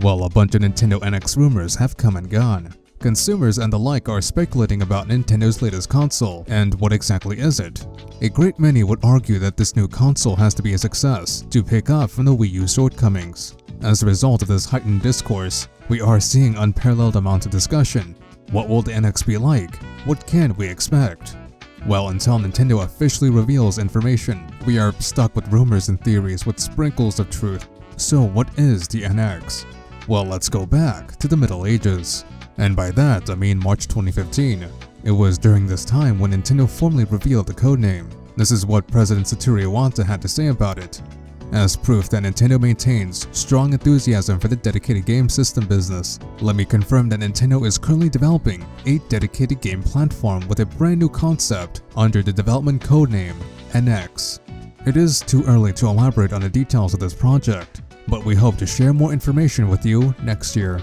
Well, a bunch of Nintendo NX rumors have come and gone. Consumers and the like are speculating about Nintendo's latest console, and what exactly is it? A great many would argue that this new console has to be a success to pick up from the Wii U shortcomings. As a result of this heightened discourse, we are seeing unparalleled amounts of discussion. What will the NX be like? What can we expect? Well, until Nintendo officially reveals information, we are stuck with rumors and theories with sprinkles of truth. So what is the NX? Well, let's go back to the Middle Ages. And by that, I mean March 2015. It was during this time when Nintendo formally revealed the codename. This is what President Iwata had to say about it. As proof that Nintendo maintains strong enthusiasm for the dedicated game system business, let me confirm that Nintendo is currently developing a dedicated game platform with a brand new concept under the development codename NX. It is too early to elaborate on the details of this project, but we hope to share more information with you next year.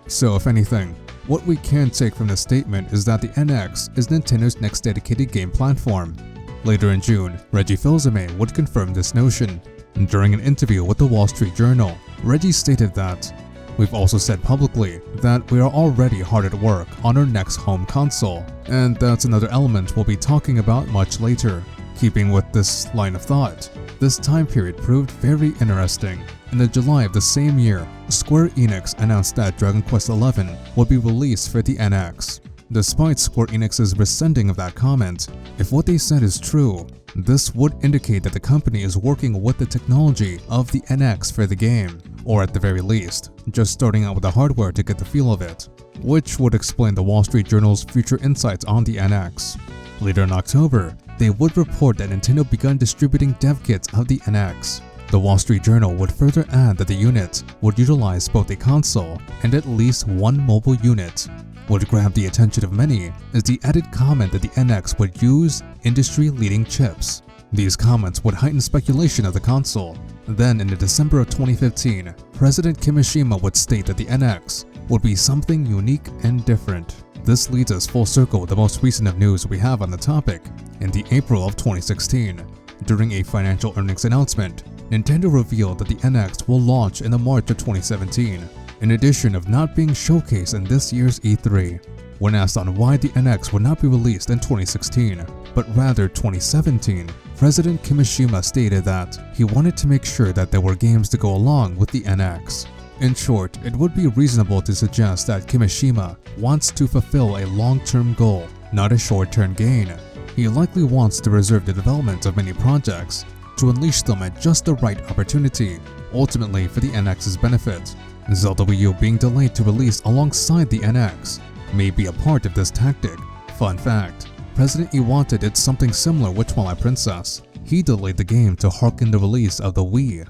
So if anything, what we can take from this statement is that the NX is Nintendo's next dedicated game platform. Later in June, Reggie Fils-Aime would confirm this notion. During an interview with the Wall Street Journal, Reggie stated that, "We've also said publicly that we are already hard at work on our next home console, and that's another element we'll be talking about much later." Keeping with this line of thought, this time period proved very interesting. In July of the same year, Square Enix announced that Dragon Quest XI would be released for the NX. Despite Square Enix's rescinding of that comment, if what they said is true, this would indicate that the company is working with the technology of the NX for the game, or at the very least, just starting out with the hardware to get the feel of it, which would explain the Wall Street Journal's future insights on the NX. Later in October, they would report that Nintendo begun distributing dev kits of the NX. The Wall Street Journal would further add that the unit would utilize both a console and at least one mobile unit. What grabbed the attention of many is the added comment that the NX would use industry-leading chips. These comments would heighten speculation of the console. Then in December of 2015, President Kimishima would state that the NX would be something unique and different. This leads us full circle with the most recent of news we have on the topic. In the April of 2016, during a financial earnings announcement, Nintendo revealed that the NX will launch in the March of 2017, in addition of not being showcased in this year's E3. When asked on why the NX would not be released in 2016, but rather 2017, President Kimishima stated that he wanted to make sure that there were games to go along with the NX. In short, it would be reasonable to suggest that Kimishima wants to fulfill a long-term goal, not a short-term gain. He likely wants to reserve the development of many projects to unleash them at just the right opportunity, ultimately for the NX's benefit. Zelda Wii U being delayed to release alongside the NX may be a part of this tactic. Fun fact, President Iwata did something similar with Twilight Princess. He delayed the game to harken the release of the Wii.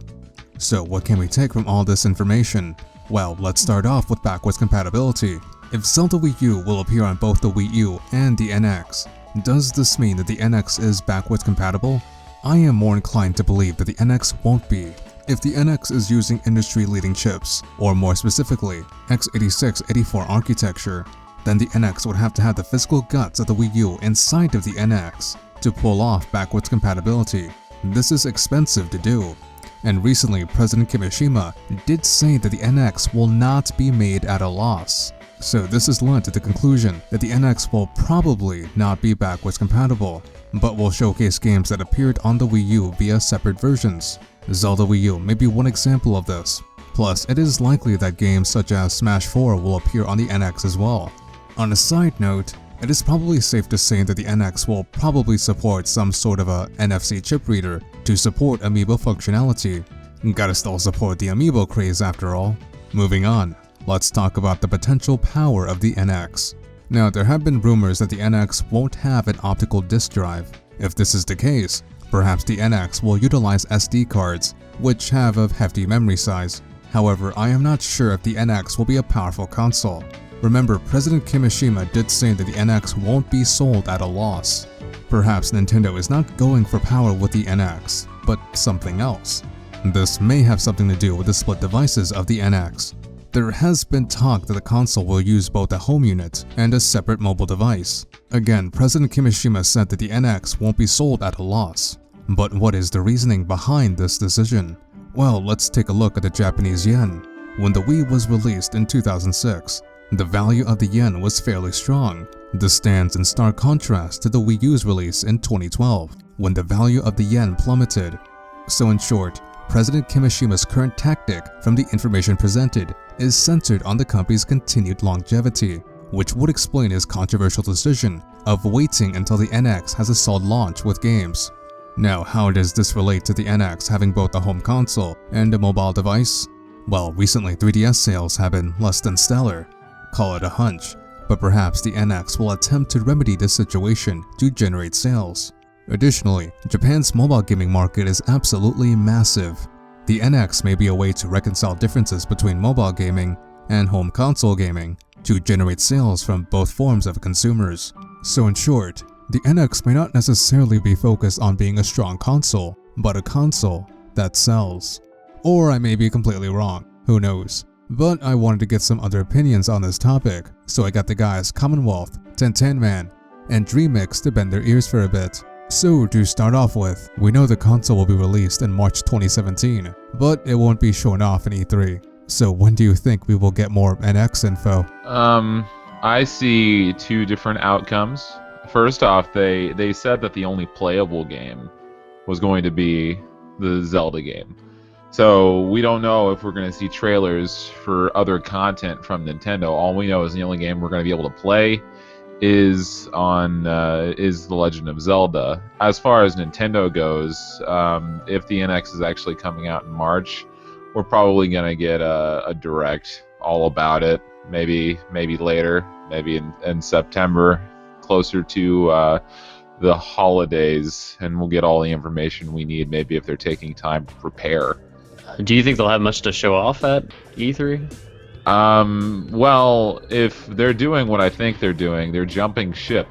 So what can we take from all this information? Well, let's start off with backwards compatibility. If Zelda Wii U will appear on both the Wii U and the NX, does this mean that the NX is backwards compatible? I am more inclined to believe that the NX won't be. If the NX is using industry-leading chips, or more specifically, x86-84 architecture, then the NX would have to have the physical guts of the Wii U inside of the NX to pull off backwards compatibility. This is expensive to do. And recently, President Kimishima did say that the NX will not be made at a loss. So this has led to the conclusion that the NX will probably not be backwards compatible, but will showcase games that appeared on the Wii U via separate versions. Zelda Wii U may be one example of this. Plus, it is likely that games such as Smash 4 will appear on the NX as well. On a side note, it is probably safe to say that the NX will probably support some sort of a NFC chip reader to support amiibo functionality. Gotta still support the amiibo craze after all. Moving on, let's talk about the potential power of the NX. Now, there have been rumors that the NX won't have an optical disk drive. If this is the case, perhaps the NX will utilize SD cards, which have a hefty memory size. However, I am not sure if the NX will be a powerful console. Remember, President Kimishima did say that the NX won't be sold at a loss. Perhaps Nintendo is not going for power with the NX, but something else. This may have something to do with the split devices of the NX. There has been talk that the console will use both a home unit and a separate mobile device. Again, President Kimishima said that the NX won't be sold at a loss. But what is the reasoning behind this decision? Well, let's take a look at the Japanese yen. When the Wii was released in 2006, the value of the yen was fairly strong. This stands in stark contrast to the Wii U's release in 2012, when the value of the yen plummeted. So in short, President Kimishima's current tactic from the information presented is centered on the company's continued longevity, which would explain his controversial decision of waiting until the NX has a solid launch with games. Now, how does this relate to the NX having both a home console and a mobile device? Well, recently 3DS sales have been less than stellar. Call it a hunch, but perhaps the NX will attempt to remedy this situation to generate sales. Additionally, Japan's mobile gaming market is absolutely massive. The NX may be a way to reconcile differences between mobile gaming and home console gaming to generate sales from both forms of consumers. So in short, the NX may not necessarily be focused on being a strong console, but a console that sells. Or I may be completely wrong, who knows. But I wanted to get some other opinions on this topic, so I got the guys Commonwealth, 1010 Man, and Dreammix to bend their ears for a bit. So to start off with, we know the console will be released in March 2017, but it won't be shown off in E3. So when do you think we will get more NX info? I see two different outcomes. First off, they said that the only playable game was going to be the Zelda game. So we don't know if we're going to see trailers for other content from Nintendo. All we know is the only game we're going to be able to play is The Legend of Zelda. As far as Nintendo goes, if the NX is actually coming out in March, we're probably going to get a direct all about it. Maybe later, maybe in September, closer to the holidays, and we'll get all the information we need, maybe if they're taking time to prepare. Do you think they'll have much to show off at E3? Well, if they're doing what I think they're doing, they're jumping ship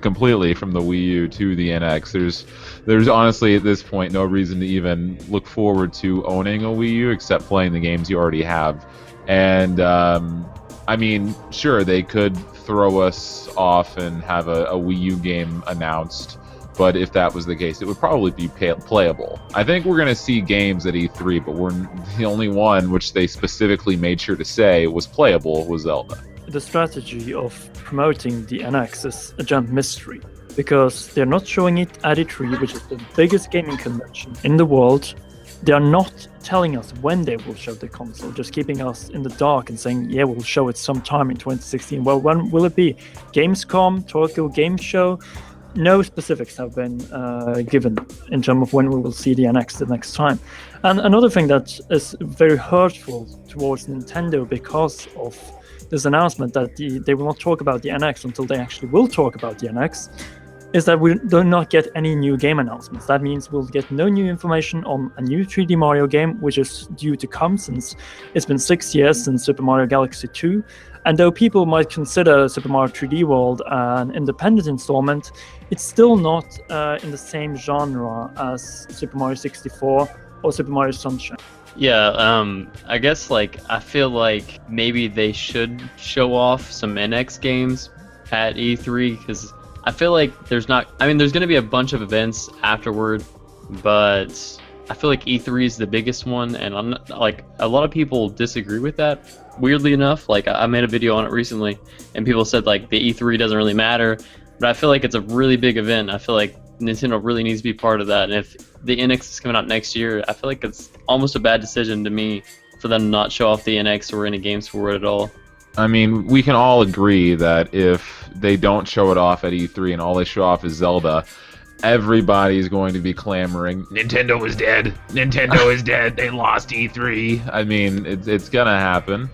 completely from the Wii U to the NX. There's honestly at this point no reason to even look forward to owning a Wii U except playing the games you already have. And I mean, sure, they could throw us off and have a Wii U game announced, but if that was the case, it would probably be playable. I think we're going to see games at E3, but the only one which they specifically made sure to say was playable was Zelda. The strategy of promoting the NX is a giant mystery, because they're not showing it at E3, which is the biggest gaming convention in the world. They are not telling us when they will show the console, just keeping us in the dark and saying, yeah, we'll show it sometime in 2016. Well, when will it be? Gamescom, Tokyo Game Show? No specifics have been given in terms of when we will see the NX the next time. And another thing that is very hurtful towards Nintendo because of this announcement that they will not talk about the NX until they actually will talk about the NX is that we do not get any new game announcements. That means we'll get no new information on a new 3D Mario game, which is due to come since it's been 6 years since Super Mario Galaxy 2. And though people might consider Super Mario 3D World an independent installment, it's still not in the same genre as Super Mario 64 or Super Mario Sunshine. Yeah, I guess I feel like maybe they should show off some NX games at E3, because I feel like there's going to be a bunch of events afterward, but I feel like E3 is the biggest one, and I'm not, a lot of people disagree with that. Weirdly enough, I made a video on it recently, and people said the E3 doesn't really matter, but I feel like it's a really big event. I feel like Nintendo really needs to be part of that, and if the NX is coming out next year, I feel like it's almost a bad decision to me for them to not show off the NX or any games for it at all. I mean, we can all agree that if they don't show it off at E3 and all they show off is Zelda, everybody's going to be clamoring, Nintendo is dead! Nintendo is dead! They lost E3! I mean, it's gonna happen.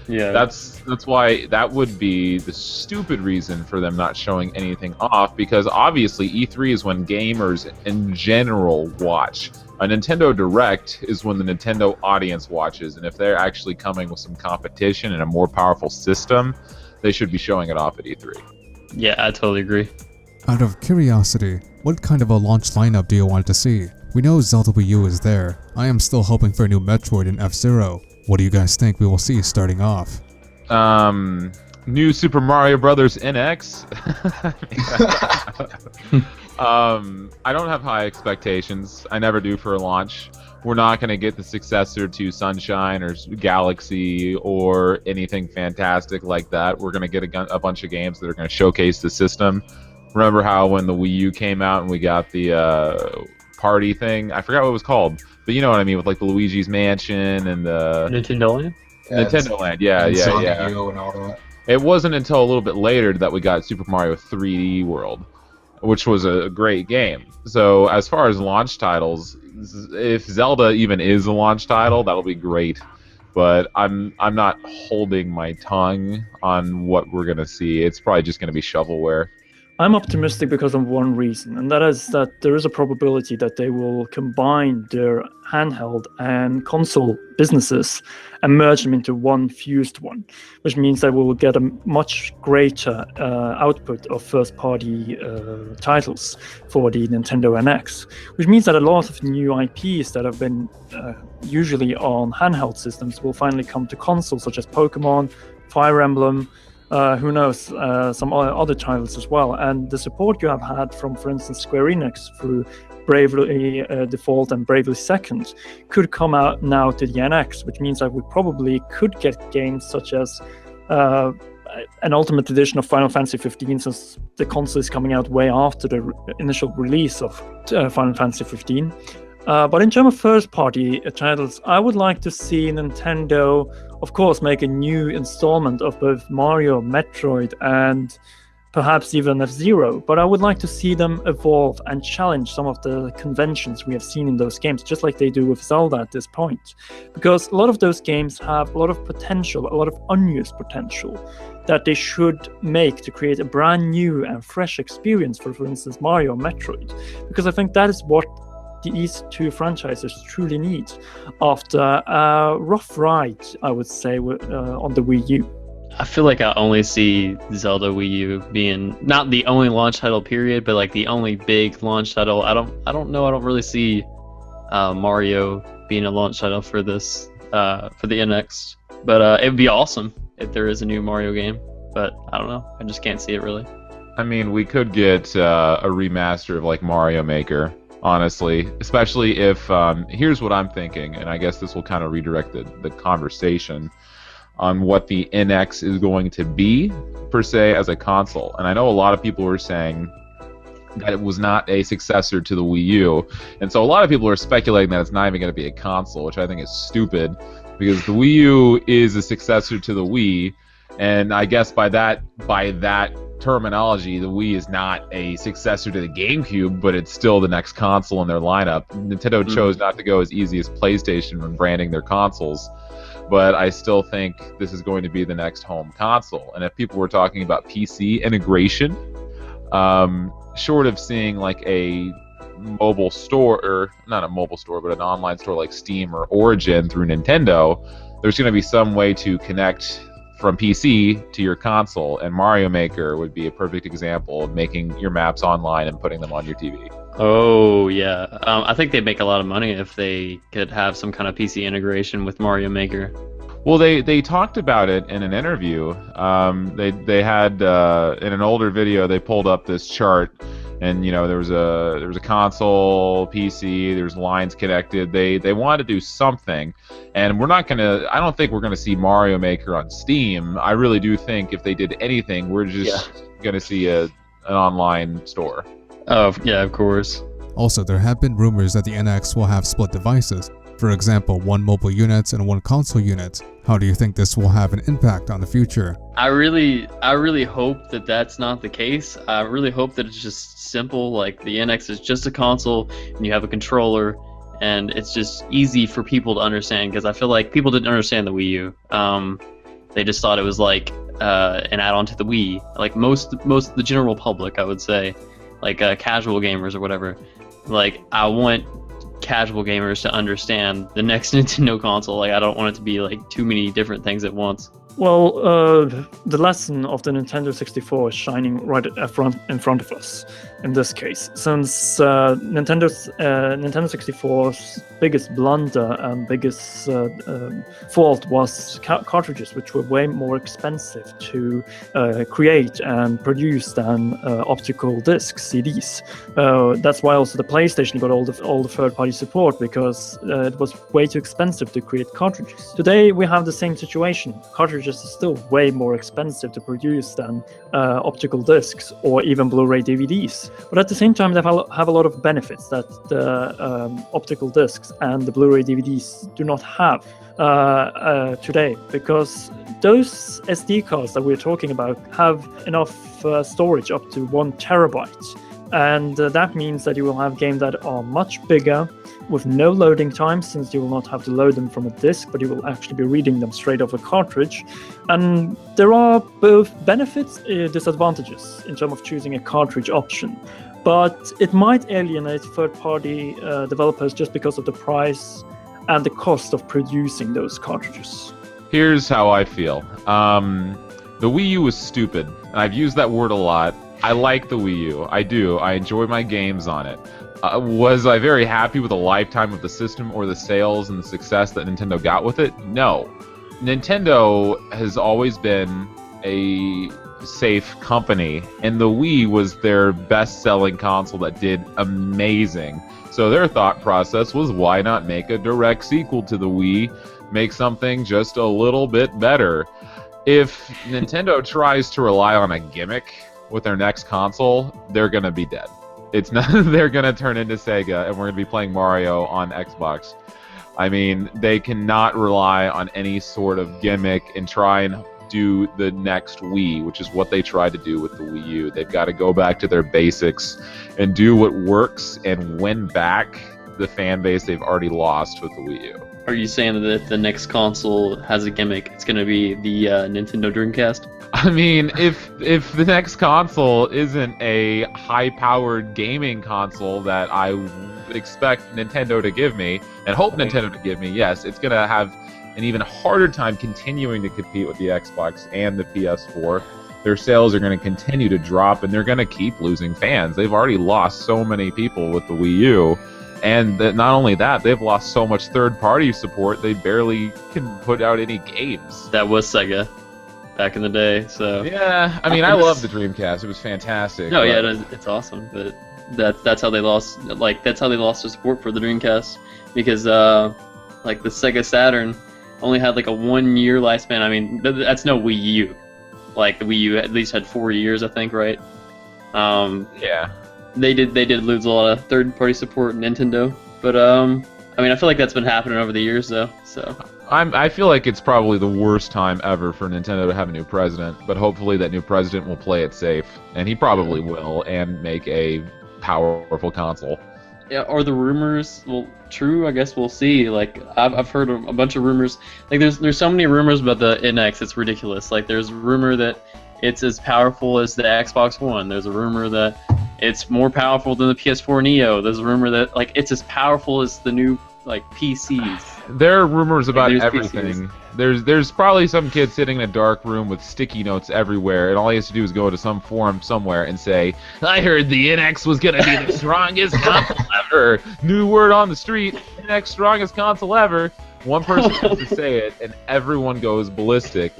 Yeah. That's why that would be the stupid reason for them not showing anything off, because obviously E3 is when gamers in general watch. A Nintendo Direct is when the Nintendo audience watches, and if they're actually coming with some competition and a more powerful system, they should be showing it off at E3. Yeah, I totally agree. Out of curiosity, what kind of a launch lineup do you want to see? We know Zelda Wii U is there. I am still hoping for a new Metroid and F-Zero. What do you guys think we will see starting off? New Super Mario Brothers NX. I don't have high expectations. I never do for a launch. we're not going to get the successor to Sunshine or Galaxy or anything fantastic like that. We're going to get a bunch of games that are going to showcase the system. Remember how when the Wii U came out and we got the party thing? I forgot what it was called, but you know what I mean, with like the Luigi's Mansion and the Nintendo Land? Nintendo Land, yeah. And all that. It wasn't until a little bit later that we got Super Mario 3D World, which was a great game. So as far as launch titles, if Zelda even is a launch title, that'll be great. But I'm not holding my tongue on what we're gonna see. It's probably just gonna be shovelware. I'm optimistic because of one reason, and that is that there is a probability that they will combine their handheld and console businesses and merge them into one fused one, which means that we will get a much greater output of first-party titles for the Nintendo NX, which means that a lot of new IPs that have been usually on handheld systems will finally come to consoles, such as Pokemon, Fire Emblem, who knows, some other titles as well. And the support you have had from, for instance, Square Enix through Bravely Default and Bravely Second could come out now to the NX, which means that we probably could get games such as an Ultimate Edition of Final Fantasy 15, since the console is coming out way after the initial release of Final Fantasy 15. But in terms of first-party titles, I would like to see Nintendo, of course, make a new installment of both Mario, Metroid, and perhaps even F-Zero. But I would like to see them evolve and challenge some of the conventions we have seen in those games, just like they do with Zelda at this point. Because a lot of those games have a lot of potential, a lot of unused potential, that they should make to create a brand new and fresh experience for instance, Mario, Metroid. Because I think that is what these two franchises truly need after a rough ride, I would say, on the Wii U. I feel like I only see Zelda Wii U being not the only launch title period, but like the only big launch title. I don't know. I don't really see Mario being a launch title for this for the NX. But it would be awesome if there is a new Mario game. But I don't know. I just can't see it really. I mean, we could get a remaster of like Mario Maker. Honestly, especially if here's what I'm thinking, and I guess this will kind of redirect the conversation on what the NX is going to be per se as a console. And I know a lot of people were saying that it was not a successor to the Wii U, and so a lot of people are speculating that it's not even going to be a console, which I think is stupid, because the Wii U is a successor to the Wii, and I guess by that terminology, the Wii is not a successor to the GameCube, but it's still the next console in their lineup. Nintendo chose not to go as easy as PlayStation when branding their consoles, but I still think this is going to be the next home console. And if people were talking about PC integration, short of seeing like a mobile store, or not a mobile store, but an online store like Steam or Origin through Nintendo, there's going to be some way to connect from PC to your console, and Mario Maker would be a perfect example of making your maps online and putting them on your TV. Oh yeah, I think they'd make a lot of money if they could have some kind of PC integration with Mario Maker. Well, they talked about it in an interview. They had in an older video, they pulled up this chart, and you know there was a console, PC, there's lines connected. They wanted to do something, and I don't think we're gonna see Mario Maker on Steam. I really do think if they did anything, we're just gonna see an online store. Oh yeah, of course. Also, there have been rumors that the NX will have split devices. For example, one mobile unit and one console unit. How do you think this will have an impact on the future? I really hope that that's not the case. I really hope that it's just simple, like the NX is just a console and you have a controller, and it's just easy for people to understand, because I feel like people didn't understand the Wii U. They just thought it was like an add-on to the Wii. Like most of the general public, I would say, like casual gamers or whatever. Like I want casual gamers to understand the next Nintendo console. Like I don't want it to be like too many different things at once. Well, the lesson of the Nintendo 64 is shining right in front of us in this case, since Nintendo 64's biggest blunder and biggest fault was cartridges, which were way more expensive to create and produce than optical discs, CDs. That's why also the PlayStation got all the third-party support, because it was way too expensive to create cartridges. Today we have the same situation. Cartridges are still way more expensive to produce than optical discs or even Blu-ray DVDs. But at the same time, they have a lot of benefits that the optical discs and the Blu-ray DVDs do not have today, because those SD cards that we're talking about have enough storage up to 1 terabyte. And that means that you will have games that are much bigger with no loading time, since you will not have to load them from a disk, but you will actually be reading them straight off a cartridge. And there are both benefits and disadvantages in terms of choosing a cartridge option. But it might alienate third-party developers just because of the price and the cost of producing those cartridges. Here's how I feel. The Wii U was stupid, and I've used that word a lot. I like the Wii U. I do. I enjoy my games on it. Was I very happy with the lifetime of the system or the sales and the success that Nintendo got with it? No. Nintendo has always been a safe company, and the Wii was their best-selling console that did amazing. So their thought process was, why not make a direct sequel to the Wii, make something just a little bit better? If Nintendo tries to rely on a gimmick with their next console, they're gonna be dead. It's not. They're gonna turn into Sega, and we're gonna be playing Mario on Xbox. I mean, they cannot rely on any sort of gimmick and try and do the next Wii, which is what they tried to do with the Wii U. They've got to go back to their basics and do what works and win back the fan base they've already lost with the Wii U. Are you saying that the next console has a gimmick? It's going to be the Nintendo Dreamcast? I mean, if the next console isn't a high-powered gaming console that I expect Nintendo to give me, and hope Nintendo to give me, yes, it's going to have an even harder time continuing to compete with the Xbox and the PS4. Their sales are going to continue to drop, and they're going to keep losing fans. They've already lost so many people with the Wii U. And not only that, they've lost so much third-party support, they barely can put out any games. That was Sega back in the day, so... Yeah, I mean, I love the Dreamcast. It was fantastic. No, yeah, it's awesome, but that's how they lost, that's how they lost their support for the Dreamcast. Because, the Sega Saturn only had, a 1-year lifespan. I mean, that's no Wii U. The Wii U at least had 4 years, I think, right? Yeah. They did lose a lot of third-party support in Nintendo, but I mean, I feel like that's been happening over the years, though. So I feel like it's probably the worst time ever for Nintendo to have a new president, but hopefully that new president will play it safe, and he probably will, and make a powerful console. Yeah, are the rumors true? I guess we'll see. I've heard a bunch of rumors. There's so many rumors about the NX, it's ridiculous. There's a rumor that it's as powerful as the Xbox One. There's a rumor that it's more powerful than the PS4 Neo. There's a rumor that it's as powerful as the new PCs. There are rumors about there's everything. There's probably some kid sitting in a dark room with sticky notes everywhere, and all he has to do is go to some forum somewhere and say, "I heard the NX was gonna be the strongest console ever. New word on the street: NX strongest console ever." One person has to say it, and everyone goes ballistic.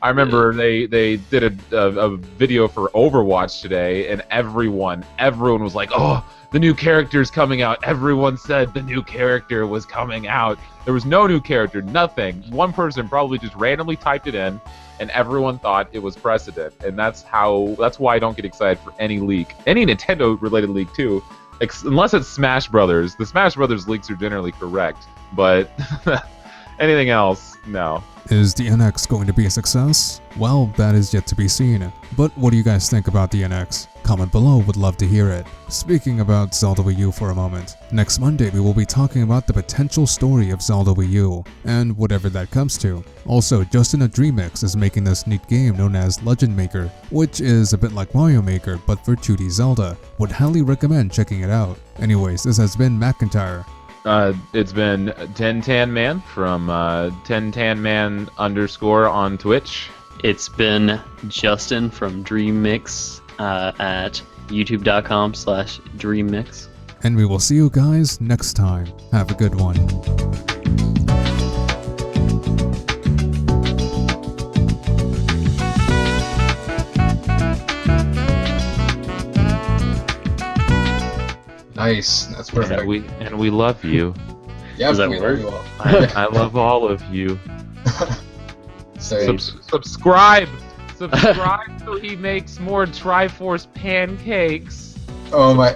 I remember they did a video for Overwatch today, and everyone was like, "Oh, the new character's coming out." Everyone said the new character was coming out. There was no new character, nothing. One person probably just randomly typed it in, and everyone thought it was President. And that's why I don't get excited for any leak, any Nintendo-related leak too, unless it's Smash Brothers. The Smash Brothers leaks are generally correct, but anything else, no. Is the NX going to be a success? Well, that is yet to be seen. But what do you guys think about the NX? Comment below, would love to hear it. Speaking about Zelda Wii U for a moment, next Monday we will be talking about the potential story of Zelda Wii U, and whatever that comes to. Also, Justin at DreamX is making this neat game known as Legend Maker, which is a bit like Mario Maker but for 2D Zelda. Would highly recommend checking it out. Anyways, this has been Macintyre. It's been 10tanman from 10tanman_ on Twitch. It's been Justin from DreamMix at youtube.com/DreamMix. And we will see you guys next time. Have a good one. Nice. That's perfect. And we love you. Yep, Does that we work? love you all. I love all of you. So, Subscribe so he makes more Triforce pancakes. oh my.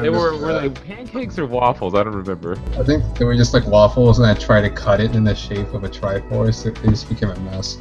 Were they pancakes or waffles? I don't remember. I think they were just like waffles, and I tried to cut it in the shape of a Triforce. It just became a mess.